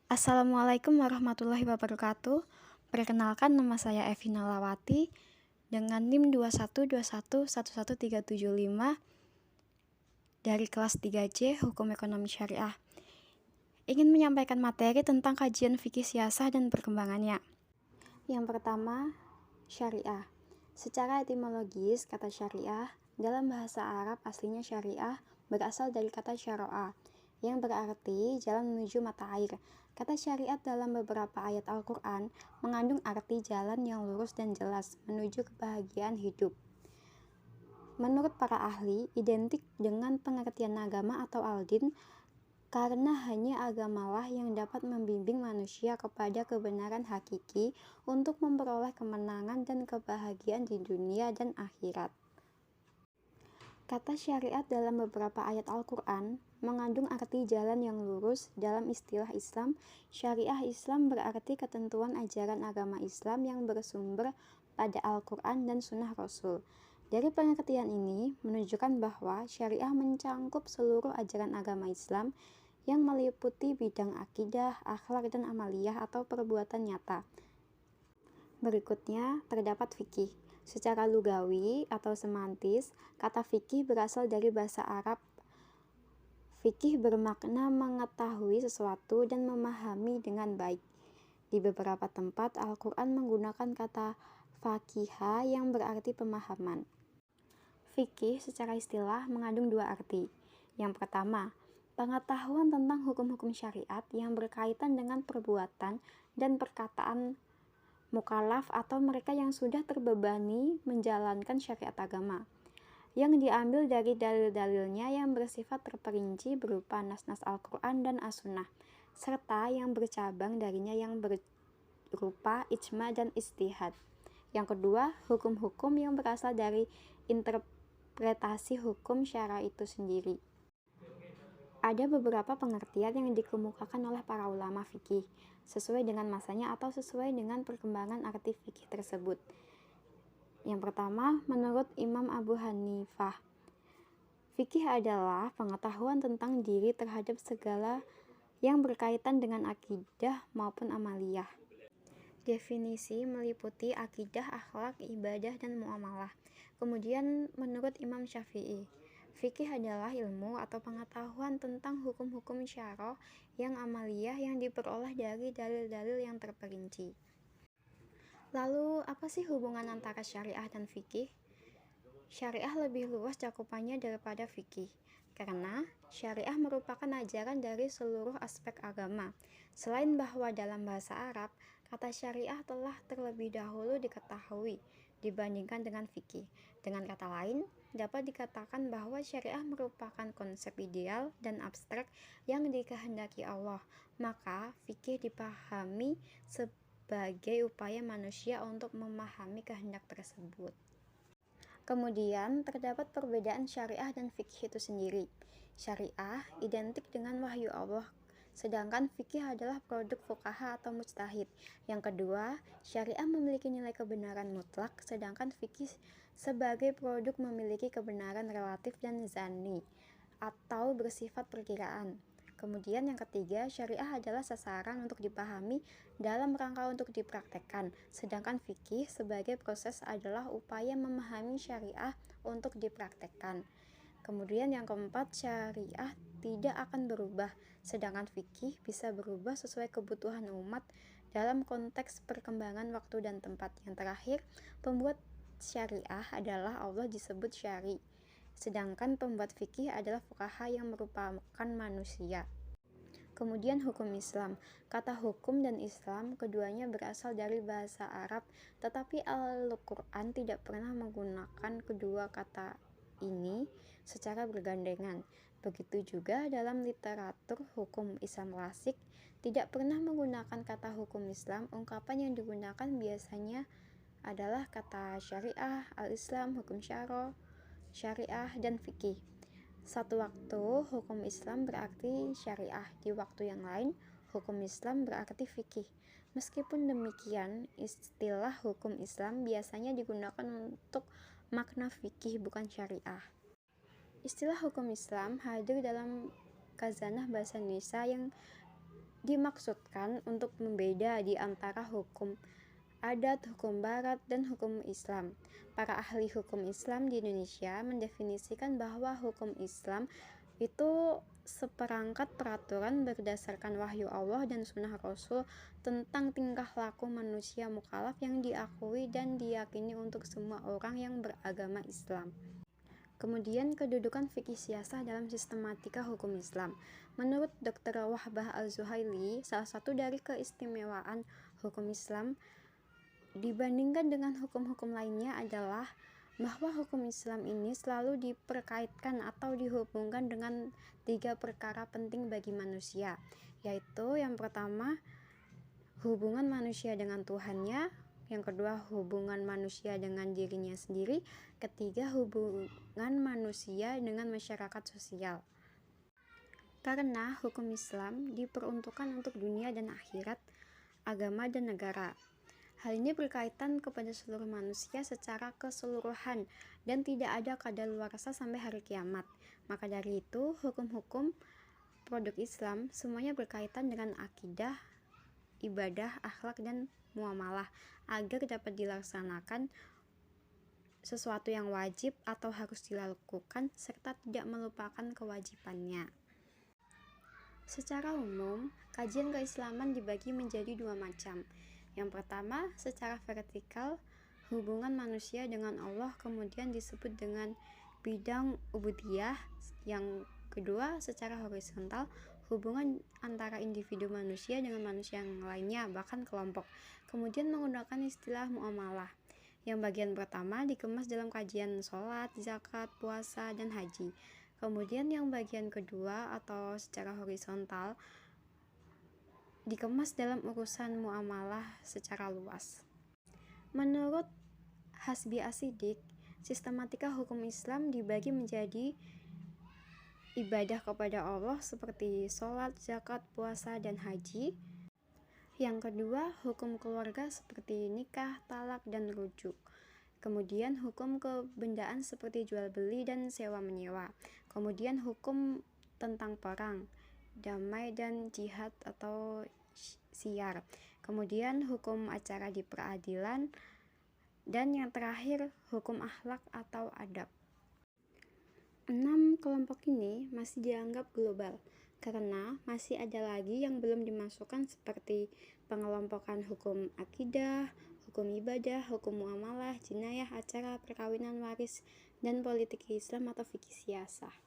Assalamualaikum warahmatullahi wabarakatuh. Perkenalkan, nama saya Evina Lawati dengan NIM 2121111375 dari kelas 3C Hukum Ekonomi Syariah. Ingin menyampaikan materi tentang kajian fikih siasah dan perkembangannya. Yang pertama, syariah. Secara etimologis, kata syariah dalam bahasa Arab aslinya syariah berasal dari kata syara'a yang berarti jalan menuju mata air. Kata syariat dalam beberapa ayat Al-Quran mengandung arti jalan yang lurus dan jelas menuju kebahagiaan hidup. Menurut para ahli, identik dengan pengertian agama atau al-din karena hanya agamalah yang dapat membimbing manusia kepada kebenaran hakiki untuk memperoleh kemenangan dan kebahagiaan di dunia dan akhirat. Kata syariat dalam beberapa ayat Al-Quran mengandung arti jalan yang lurus. Dalam istilah Islam, syariah Islam berarti ketentuan ajaran agama Islam yang bersumber pada Al-Quran dan Sunnah Rasul. Dari pengertian ini menunjukkan bahwa syariah mencangkup seluruh ajaran agama Islam yang meliputi bidang akidah, akhlak, dan amaliyah atau perbuatan nyata. Berikutnya terdapat fikih. Secara lugawi atau semantis, kata fikih berasal dari bahasa Arab. Fikih bermakna mengetahui sesuatu dan memahami dengan baik. Di beberapa tempat, Al-Quran menggunakan kata faqiha yang berarti pemahaman. Fikih secara istilah mengandung dua arti. Yang pertama, pengetahuan tentang hukum-hukum syariat yang berkaitan dengan perbuatan dan perkataan mukallaf atau mereka yang sudah terbebani menjalankan syariat agama, yang diambil dari dalil-dalilnya yang bersifat terperinci berupa nas-nas Al-Quran dan As-Sunnah, serta yang bercabang darinya yang berupa ijma dan ijtihad. Yang kedua, hukum-hukum yang berasal dari interpretasi hukum syara itu sendiri. Ada beberapa pengertian yang dikemukakan oleh para ulama fikih sesuai dengan masanya atau sesuai dengan perkembangan arti fikih tersebut. Yang pertama, menurut Imam Abu Hanifah, fikih adalah pengetahuan tentang diri terhadap segala yang berkaitan dengan akidah maupun amaliyah. Definisi meliputi akidah, akhlak, ibadah, dan muamalah. Kemudian menurut Imam Syafi'i, fikih adalah ilmu atau pengetahuan tentang hukum-hukum syarah yang amaliyah yang diperoleh dari dalil-dalil yang terperinci. Lalu, apa sih hubungan antara syariah dan fikih? Syariah lebih luas cakupannya daripada fikih, karena syariah merupakan ajaran dari seluruh aspek agama. Selain bahwa dalam bahasa Arab, kata syariah telah terlebih dahulu diketahui dibandingkan dengan fikih. Dengan kata lain, dapat dikatakan bahwa syariah merupakan konsep ideal dan abstrak yang dikehendaki Allah, maka fikih dipahami sebagai upaya manusia untuk memahami kehendak tersebut. Kemudian, terdapat perbedaan syariah dan fikih itu sendiri. Syariah identik dengan wahyu Allah, sedangkan fikih adalah produk fuqaha atau mujtahid. Yang kedua, syariah memiliki nilai kebenaran mutlak, sedangkan fikih sebagai produk memiliki kebenaran relatif dan zanni atau bersifat perkiraan. Kemudian yang ketiga, syariah adalah sasaran untuk dipahami dalam rangka untuk dipraktekkan, sedangkan fikih sebagai proses adalah upaya memahami syariah untuk dipraktekkan. Kemudian yang keempat, syariah tidak akan berubah, sedangkan fikih bisa berubah sesuai kebutuhan umat dalam konteks perkembangan waktu dan tempat. Yang terakhir, pembuat syariah adalah Allah disebut syari, sedangkan pembuat fikih adalah fuqaha yang merupakan manusia. Kemudian hukum Islam. Kata hukum dan Islam keduanya berasal dari bahasa Arab, tetapi Al-Quran tidak pernah menggunakan kedua kata ini secara bergandengan. Begitu juga dalam literatur hukum Islam klasik tidak pernah menggunakan kata hukum Islam. Ungkapan yang digunakan biasanya adalah kata syariah, al-Islam, hukum syara, syariah, dan fikih. Satu waktu hukum Islam berarti syariah, di waktu yang lain hukum Islam berarti fikih. Meskipun demikian, istilah hukum Islam biasanya digunakan untuk makna fikih bukan syariah. Istilah hukum Islam hadir dalam khazanah bahasa Indonesia yang dimaksudkan untuk membeda di antara hukum adat, hukum barat, dan hukum Islam. Para ahli hukum Islam di Indonesia mendefinisikan bahwa hukum Islam itu seperangkat peraturan berdasarkan wahyu Allah dan sunnah Rasul tentang tingkah laku manusia mukallaf yang diakui dan diyakini untuk semua orang yang beragama Islam. Kemudian kedudukan fikih siasah dalam sistematika hukum Islam. Menurut Dr. Wahbah Al-Zuhaili, salah satu dari keistimewaan hukum Islam dibandingkan dengan hukum-hukum lainnya adalah bahwa hukum Islam ini selalu diperkaitkan atau dihubungkan dengan 3 perkara penting bagi manusia, yaitu yang pertama, hubungan manusia dengan Tuhannya, yang kedua, hubungan manusia dengan dirinya sendiri, ketiga, hubungan manusia dengan masyarakat sosial. Karena hukum Islam diperuntukkan untuk dunia dan akhirat, agama dan negara. Hal ini berkaitan kepada seluruh manusia secara keseluruhan dan tidak ada kadaluarsa sampai hari kiamat. Maka dari itu, hukum-hukum produk Islam semuanya berkaitan dengan akidah, ibadah, akhlak, dan muamalah agar dapat dilaksanakan sesuatu yang wajib atau harus dilakukan serta tidak melupakan kewajibannya. Secara umum, kajian keislaman dibagi menjadi 2 macam. Yang pertama, secara vertikal, hubungan manusia dengan Allah kemudian disebut dengan bidang ubudiyah. Yang kedua, secara horizontal, hubungan antara individu manusia dengan manusia yang lainnya, bahkan kelompok, kemudian menggunakan istilah muamalah. Yang bagian pertama dikemas dalam kajian sholat, zakat, puasa, dan haji. Kemudian yang bagian kedua atau secara horizontal dikemas dalam urusan muamalah secara luas. Menurut Hasbi As-Siddiq, sistematika hukum Islam dibagi menjadi ibadah kepada Allah seperti sholat, zakat, puasa, dan haji. Yang kedua, hukum keluarga seperti nikah, talak, dan rujuk. Kemudian hukum kebendaan seperti jual beli dan sewa menyewa. Kemudian hukum tentang perang, damai, dan jihad atau syiar. Kemudian hukum acara di peradilan. Dan yang terakhir, hukum akhlak atau adab. 6 kelompok ini masih dianggap global karena masih ada lagi yang belum dimasukkan seperti pengelompokan hukum akidah, hukum ibadah, hukum muamalah, jinayah, acara, perkawinan, waris, dan politik Islam atau fikih siasah.